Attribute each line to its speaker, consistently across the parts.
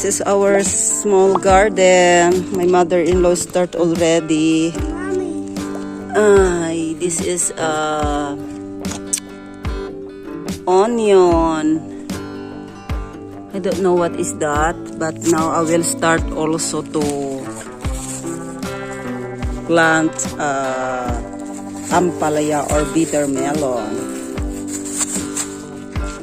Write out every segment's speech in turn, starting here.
Speaker 1: This is our small garden. My mother-in-law start already. This is onion. I don't know what is that, but now I will start also to plant ampalaya or bitter melon.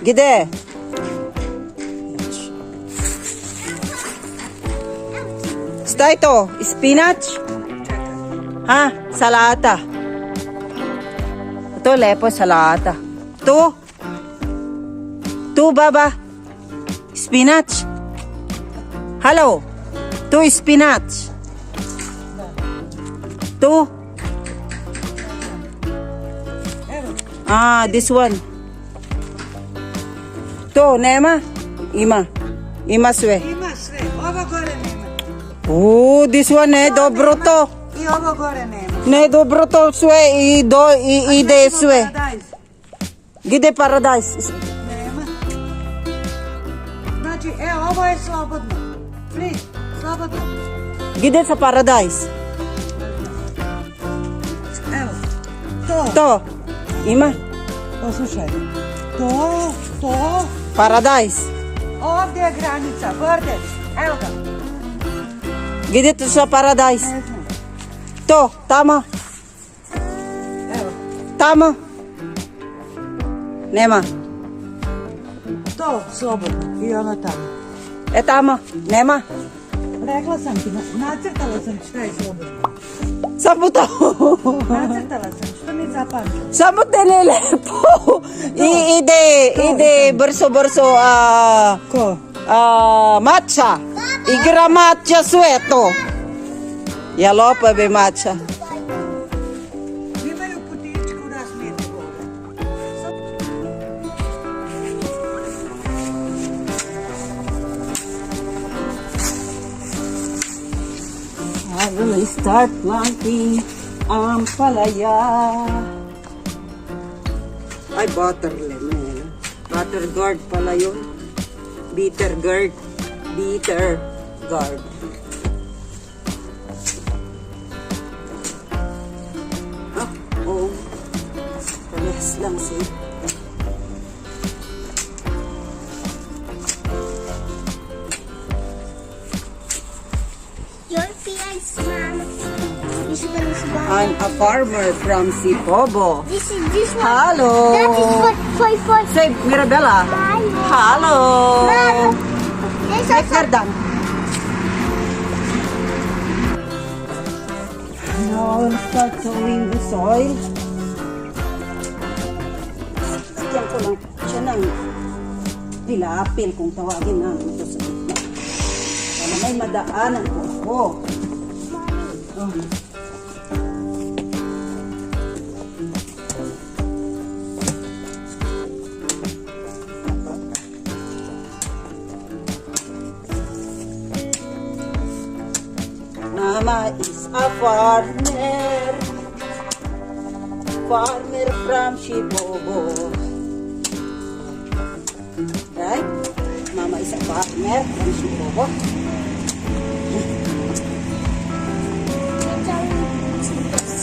Speaker 1: Gide! Sta ito? Spinach? Ha? Salata. Ito, lepo, salata. Ito? Ito, baba? Spinach? Hello? Ito, spinach? Ito? This one. Ito, nema? Ima sve.
Speaker 2: Ovo gore nema.
Speaker 1: This one je dobro to.
Speaker 2: I ovo gore nema.
Speaker 1: Ne, dobro to sve ide sve. Gde paradajz?
Speaker 2: Nema. Znači, ovo je slobodno. Free, slobodno.
Speaker 1: Gde sa paradajz?
Speaker 2: Evo, to.
Speaker 1: To. Ima?
Speaker 2: Poslušaj. To.
Speaker 1: Paradajz.
Speaker 2: Ovdje je granica, borde. Evo ga.
Speaker 1: Gde to sa paradajz?
Speaker 2: Ne znam.
Speaker 1: To, tamo.
Speaker 2: Evo.
Speaker 1: Tamo. Nema.
Speaker 2: To, slobodno. I ono tamo.
Speaker 1: Tamo. Nema.
Speaker 2: Rekla sam ti, nacrtala sam šta je slobodno.
Speaker 1: Samo to.
Speaker 2: Nacrtala sam, što mi zapamću.
Speaker 1: Samo te ne lepo. Ide brzo.
Speaker 2: Ko?
Speaker 1: Matcha. Igra matcha sve to. Ja lopa be matcha.
Speaker 2: Imaju putičku rasmijete gore.
Speaker 1: I will start planting ampalaya. Ay, butter lemon. Butter gourd pala yun. Bitter gourd. Parehas lang siya.
Speaker 3: Your face, Mom. This one is one.
Speaker 1: I'm a farmer from Sipobo.
Speaker 3: This one.
Speaker 1: Hello.
Speaker 3: That is for.
Speaker 1: Say, Mirabella. Hello.
Speaker 3: Mom. There's
Speaker 1: Like
Speaker 3: also.
Speaker 1: we're done. Now I will start sowing the soil. Lagyan ko lang siya ng pilapil kung tawagin namin ito sa gitna. Para may madaanan ko ako. Mama is a farmer from Sipobo. Right? Mama is a farmer from Sipobo.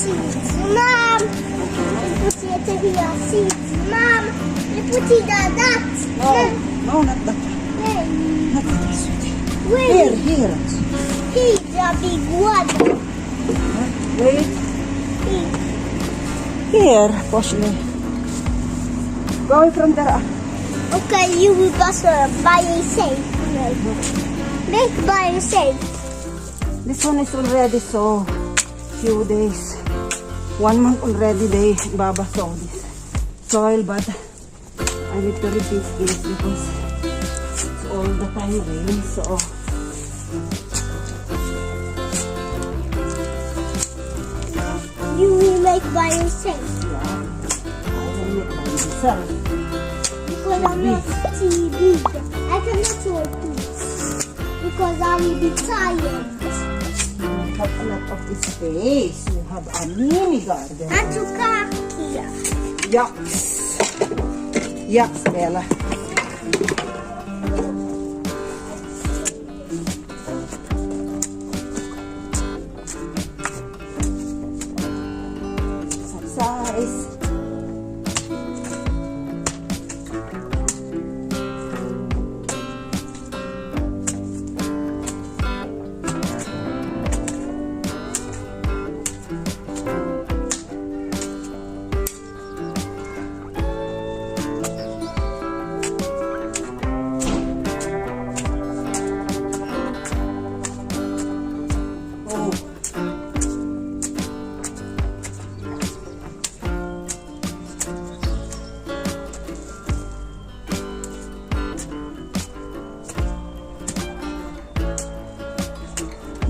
Speaker 3: Seeds, Mom. Put it here. Seeds, Mom. You put it like that.
Speaker 1: No, not that.
Speaker 3: Hey.
Speaker 1: Not this one.
Speaker 3: Wait.
Speaker 1: Here.
Speaker 3: He's a big one.
Speaker 1: Wait. Here, push me. Go away from there.
Speaker 3: Okay, you will just buy and save. Make buy and save.
Speaker 1: This one is already so few days. 1 month already they baba sow this soil, but I need to repeat this because it's all the time rain, so
Speaker 3: You will make by yourself.
Speaker 1: yeah, I will make by myself.
Speaker 3: Because I'm not too big. I cannot work this. Because I will be tired.
Speaker 1: You have a lot of space. You have a mini garden.
Speaker 3: And to come here.
Speaker 1: Yucks. Yucks, Bella.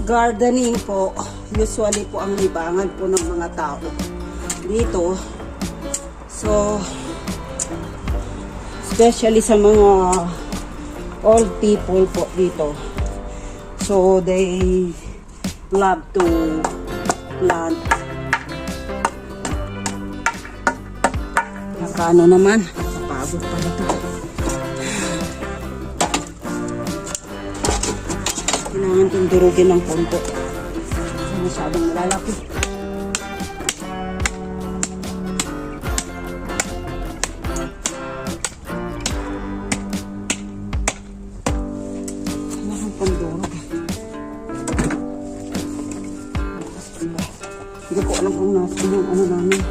Speaker 1: gardening po, usually po ang libangan po ng mga tao dito. So, especially sa mga old people po dito. So, they love to plant. Nakano naman, napagod pala ito. Kailangan kong durugin ng punto. Kasi masyadong malalaki. Kailangan kong durog. Hindi ko alam kung nasa yung ano namin.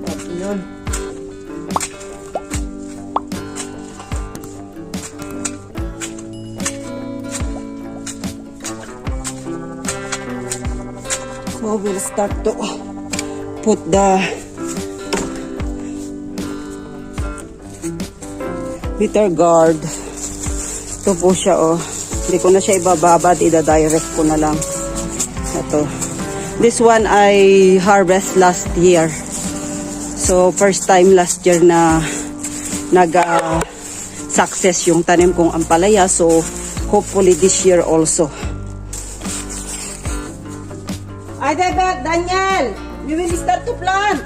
Speaker 1: Tapos yun. So we'll start to put the bitter gourd. Ito po siya, oh. Hindi ko na siya ibababad, ida-direct ko na lang. Ito. This one I harvest last year. So first time last year na success yung tanim kong ampalaya. So hopefully this year also. Ay, Debet, Daniel, we will start to plant.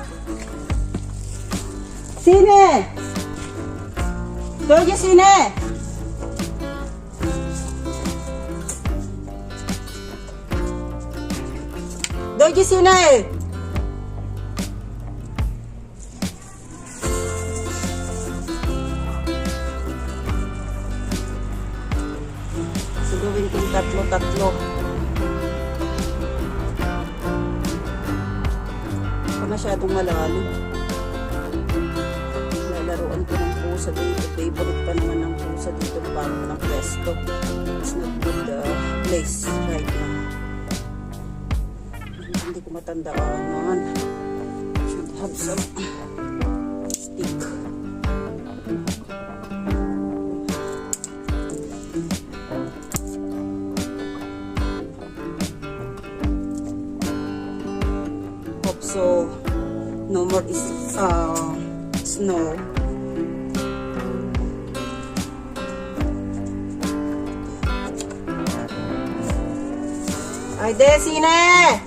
Speaker 1: Sine? Doye, sine? Doye, sine? So, gawin kong tatlo-tatlo. Masyadong malalim. Lalaruan ko ng pusa dito. Favorite pa naman ng pusa dito. Parang ng pwesto. It's not good place right now. Hindi ko matandaan. Should have some stick. Hope so. No more is snow. Ay, Desine!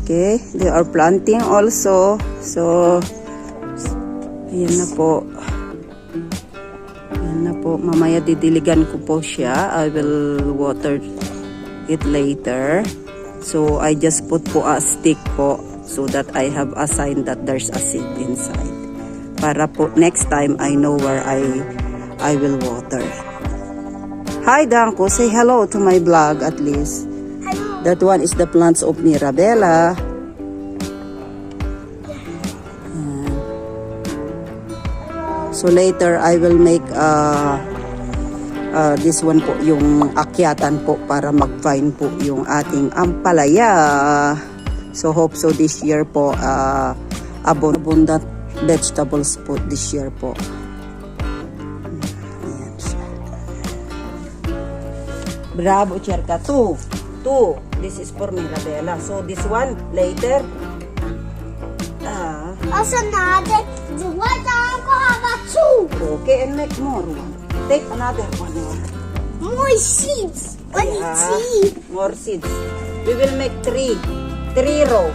Speaker 1: Okay, they are planting also. So, ayan na po. Ayan na po. Mamaya didiligan ko po siya. I will water it later. So, I just put po a stick po so that I have a sign that there's a seed inside. Para po next time I know where I will water. Hi, Danko. Say hello to my vlog at least. That one is the plants of Mirabella. So later I will make this one po yung akyatan po para mag-vine po yung ating ampalaya. So hope so this year po abundant vegetables po this year po. Ayan siya. Bravo, Cherka. Two. This is for Mirabella. So this one later.
Speaker 3: Also another The white uncle have a two.
Speaker 1: Okay, and make more one. Take another one more.
Speaker 3: More seeds. What is
Speaker 1: Yeah,
Speaker 3: seed?
Speaker 1: more seeds. We will make three row.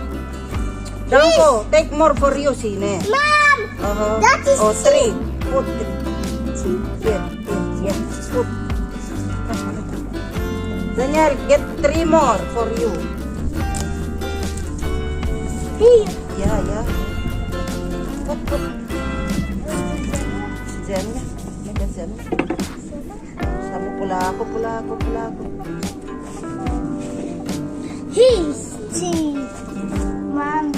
Speaker 1: Danko, take more for you, Sine.
Speaker 3: Mom, that is
Speaker 1: oh,
Speaker 3: seed.
Speaker 1: 3. Put it. Here. Put. Daniel, get 3 more for you.
Speaker 3: Here.
Speaker 1: Yeah. Put. Zen. Make a zen. Sabi pula ako.
Speaker 3: Here's seed. Mom.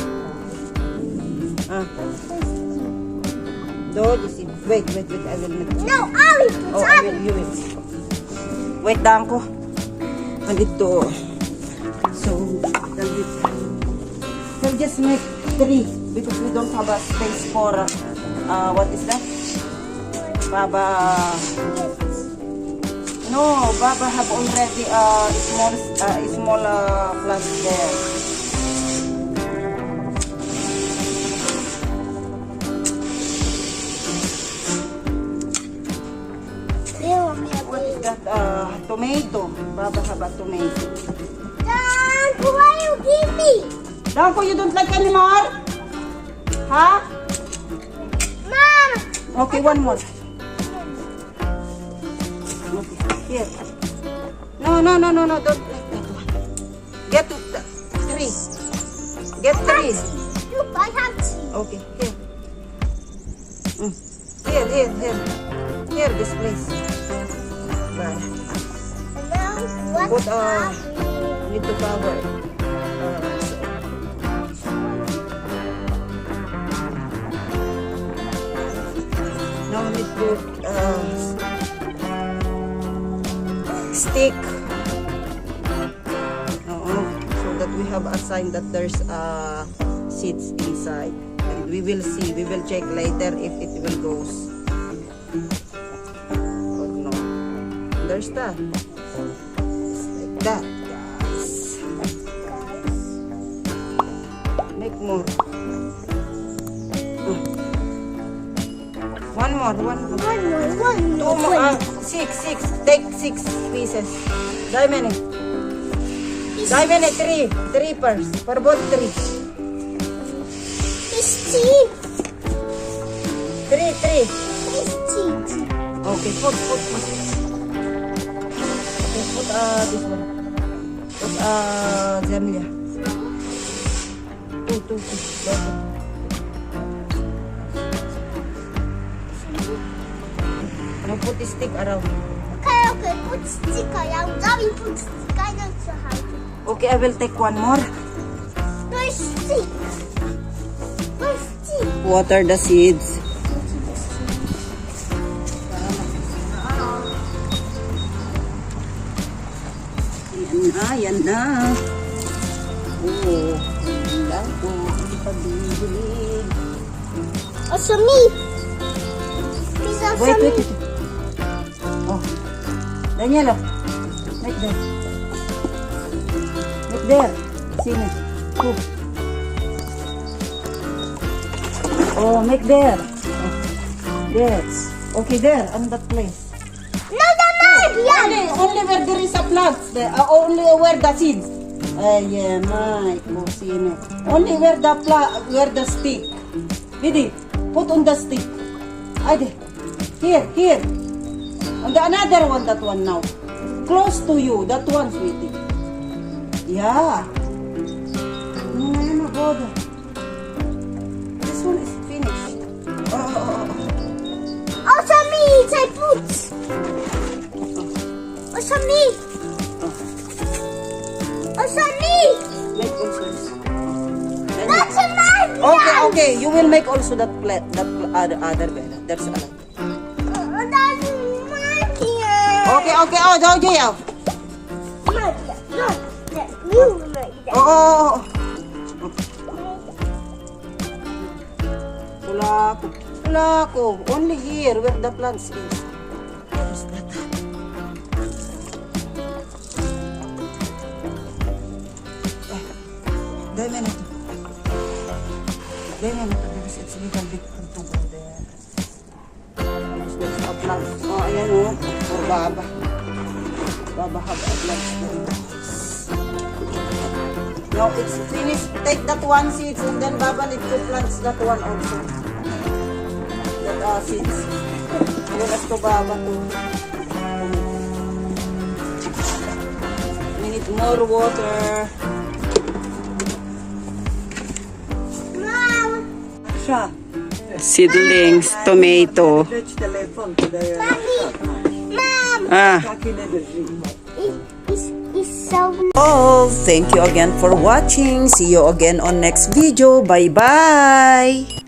Speaker 1: Wait, I will make it.
Speaker 3: No, I will put
Speaker 1: Oh, I will, you will. Wait, Danko. Andito. So, we'll just make 3 because we don't have a space for, what is that? Baba. No, Baba have already a small plant there. What is that? Tomato. Baba have a tomato.
Speaker 3: Dad, why you give me?
Speaker 1: Danko, you don't like anymore? Huh?
Speaker 3: Mom.
Speaker 1: Okay, one more. Okay, here. No, don't like that one. Get 3. Get 3.
Speaker 3: Look, I have seed.
Speaker 1: Okay, here. Here, this place. Right.
Speaker 3: And now, what?
Speaker 1: Put, need to cover. Now we put stick. So that we have a sign that there's seeds inside. And we will see. We will check later if it will goes or no. There's that. Like that, guys. Make more. One more.
Speaker 3: One
Speaker 1: Two more. 6. Take 6 pieces. Dai many. 3 first. For both 3.
Speaker 3: It's seed.
Speaker 1: 3.
Speaker 3: It's seed.
Speaker 1: Okay, put. Okay, put this one. Put Zemlia. 2. Now put the stick around.
Speaker 3: Okay, put stick around. Daddy, put stick. I don't know how to.
Speaker 1: Okay, I will take one more.
Speaker 3: Where's stick? Where's stick?
Speaker 1: Water the seeds. Yan na. Oh, yan po. Hindi pa bibili.
Speaker 3: Also me. Please also
Speaker 1: Wait.
Speaker 3: me.
Speaker 1: Oh. Daniela. Make there. Sino? Who? Oh, make there. Oh. There. Okay, there. On that place.
Speaker 3: No, the man.
Speaker 1: Only where there is a plant. Only where the seeds. Yeah, Mike. Oh, sino? Only where the stick. Didi, put on the stick. Ade. Here. On the another one, that one now. Close to you, that one, sweetie. Yeah. No bother. This one is finished. Oh.
Speaker 3: Also me. I put. Also me. Also me.
Speaker 1: Make also this.
Speaker 3: That's a man.
Speaker 1: Okay. You will make also that other bella. There's a lot.
Speaker 3: That's mine here.
Speaker 1: Okay. Oh, Jojo.
Speaker 3: Mine. No. You mine.
Speaker 1: Oh. Wala ko. Only here where the plants is. There's that. Dahil na ito. because it's a little bit to go there. There's a plant. Oh, ayan o. For Baba. Baba have a plant. Now it's finished. Take that one seeds and then Baba need to plant that one also. That seeds. Let's go Baba too. We need more water.
Speaker 3: Mom.
Speaker 2: Siya.
Speaker 1: Seedlings, tomato.
Speaker 2: Reach telephone to the
Speaker 3: Mom.
Speaker 2: Kaki energy.
Speaker 3: It's so
Speaker 1: Oh, thank you again for watching. See you again on next video. Bye-bye.